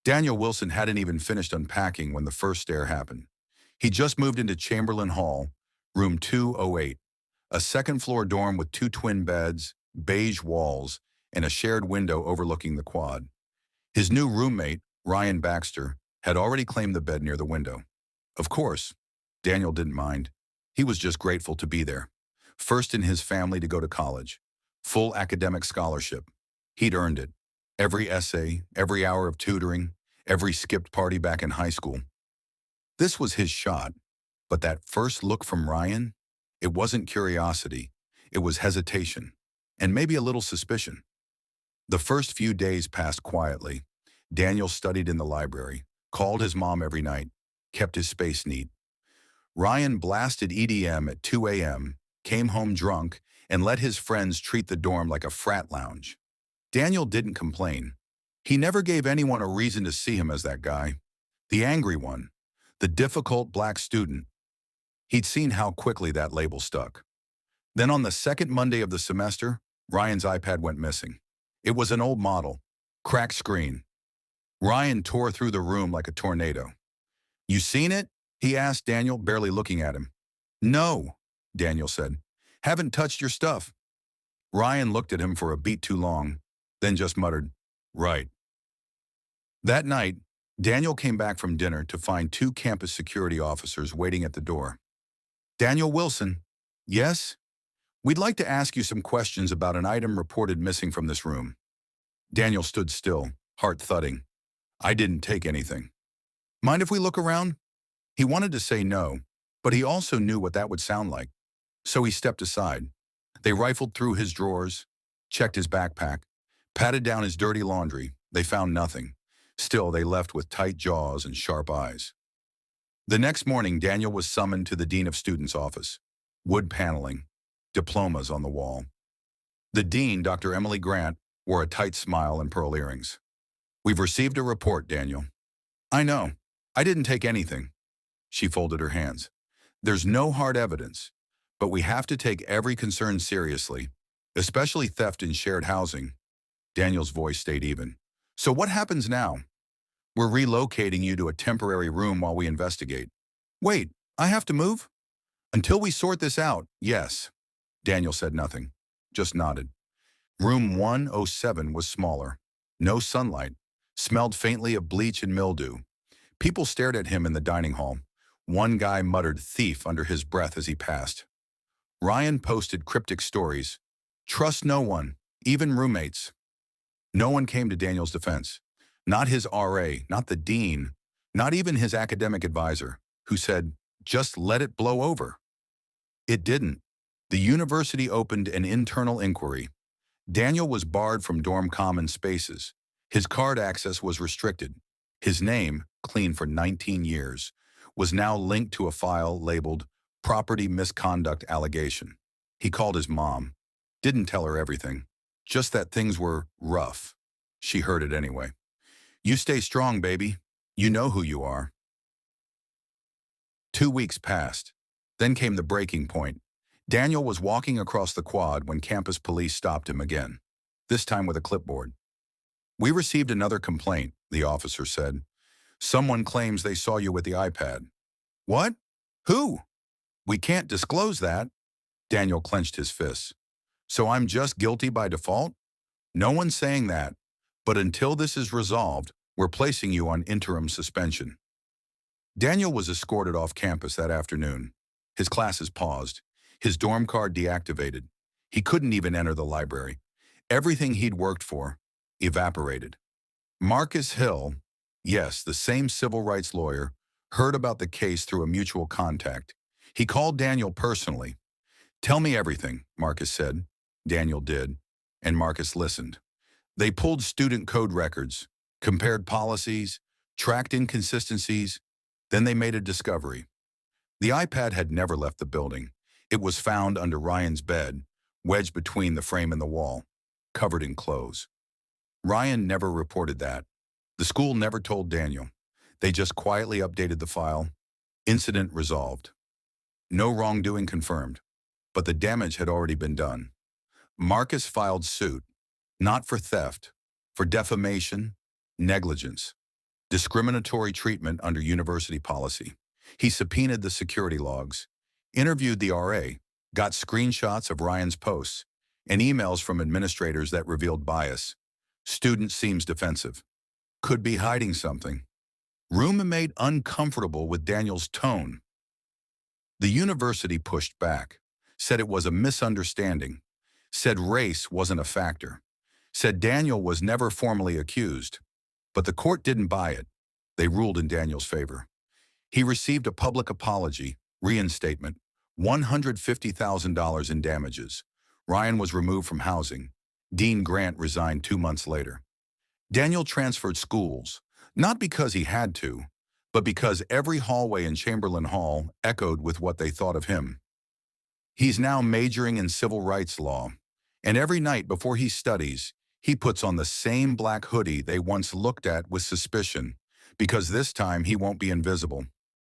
Daniel Wilson hadn't even finished unpacking when the first stare happened. He just moved into Chamberlain Hall, room 208, a second-floor dorm with two twin beds, beige walls, and a shared window overlooking the quad. His new roommate, Ryan Baxter, had already claimed the bed near the window. Of course, Daniel didn't mind. He was just grateful to be there. First in his family to go to college. Full academic scholarship. He'd earned it. Every essay, every hour of tutoring, every skipped party back in high school. This was his shot. But that first look from Ryan, it wasn't curiosity. It was hesitation. And maybe a little suspicion. The first few days passed quietly. Daniel studied in the library, called his mom every night, kept his space neat. Ryan blasted EDM at 2 a.m., came home drunk, and let his friends treat the dorm like a frat lounge. Daniel didn't complain. He never gave anyone a reason to see him as that guy. The angry one. The difficult black student. He'd seen how quickly that label stuck. Then on the second Monday of the semester, Ryan's iPad went missing. It was an old model. Cracked screen. Ryan tore through the room like a tornado. "You seen it?" he asked Daniel, barely looking at him. "No," Daniel said. "Haven't touched your stuff." Ryan looked at him for a beat too long, then just muttered, "Right." That night, Daniel came back from dinner to find two campus security officers waiting at the door. "Daniel Wilson." "Yes?" "We'd like to ask you some questions about an item reported missing from this room." Daniel stood still, heart thudding. "I didn't take anything." "Mind if we look around?" He wanted to say no, but he also knew what that would sound like. So he stepped aside. They rifled through his drawers, checked his backpack, patted down his dirty laundry. They found nothing. Still, they left with tight jaws and sharp eyes. The next morning, Daniel was summoned to the Dean of Students' office. Wood paneling, diplomas on the wall. The Dean, Dr. Emily Grant, wore a tight smile and pearl earrings. "We've received a report, Daniel." "I know. I didn't take anything." She folded her hands. "There's no hard evidence, but we have to take every concern seriously, especially theft in shared housing." Daniel's voice stayed even. "So what happens now?" "We're relocating you to a temporary room while we investigate." "Wait, I have to move?" "Until we sort this out, yes." Daniel said nothing, just nodded. Room 107 was smaller. No sunlight. Smelled faintly of bleach and mildew. People stared at him in the dining hall. One guy muttered "thief" under his breath as he passed. Ryan posted cryptic stories. "Trust no one, even roommates." No one came to Daniel's defense. Not his RA, not the dean, not even his academic advisor, who said, "Just let it blow over." It didn't. The university opened an internal inquiry. Daniel was barred from dorm common spaces. His card access was restricted. His name, clean for 19 years, was now linked to a file labeled Property Misconduct Allegation. He called his mom. Didn't tell her everything. Just that things were rough. She heard it anyway. "You stay strong, baby. You know who you are." 2 weeks passed. Then came the breaking point. Daniel was walking across the quad when campus police stopped him again, this time with a clipboard. "We received another complaint," the officer said. "Someone claims they saw you with the iPad." "What? Who?" "We can't disclose that." Daniel clenched his fists. "So I'm just guilty by default?" "No one's saying that. But until this is resolved, we're placing you on interim suspension." Daniel was escorted off campus that afternoon. His classes paused. His dorm card deactivated. He couldn't even enter the library. Everything he'd worked for evaporated. Marcus Hill, yes, the same civil rights lawyer, heard about the case through a mutual contact. He called Daniel personally. "Tell me everything," Marcus said. Daniel did, and Marcus listened. They pulled student code records, compared policies, tracked inconsistencies, then they made a discovery. The iPad had never left the building. It was found under Ryan's bed, wedged between the frame and the wall, covered in clothes. Ryan never reported that. The school never told Daniel. They just quietly updated the file. Incident resolved. No wrongdoing confirmed, but the damage had already been done. Marcus filed suit, not for theft, for defamation, negligence. discriminatory treatment under university policy. He subpoenaed the security logs, interviewed the RA, got screenshots of Ryan's posts, and emails from administrators that revealed bias. Student seems defensive. Could be hiding something. Roommate uncomfortable with Daniel's tone. The university pushed back, said it was a misunderstanding, said race wasn't a factor, said Daniel was never formally accused. But the court didn't buy it. They ruled in Daniel's favor. He received a public apology, reinstatement, $150,000 in damages. Ryan was removed from housing. Dean Grant resigned 2 months later. Daniel transferred schools, not because he had to, but because every hallway in Chamberlain Hall echoed with what they thought of him. He's now majoring in civil rights law, and every night before he studies, he puts on the same black hoodie they once looked at with suspicion, because this time he won't be invisible.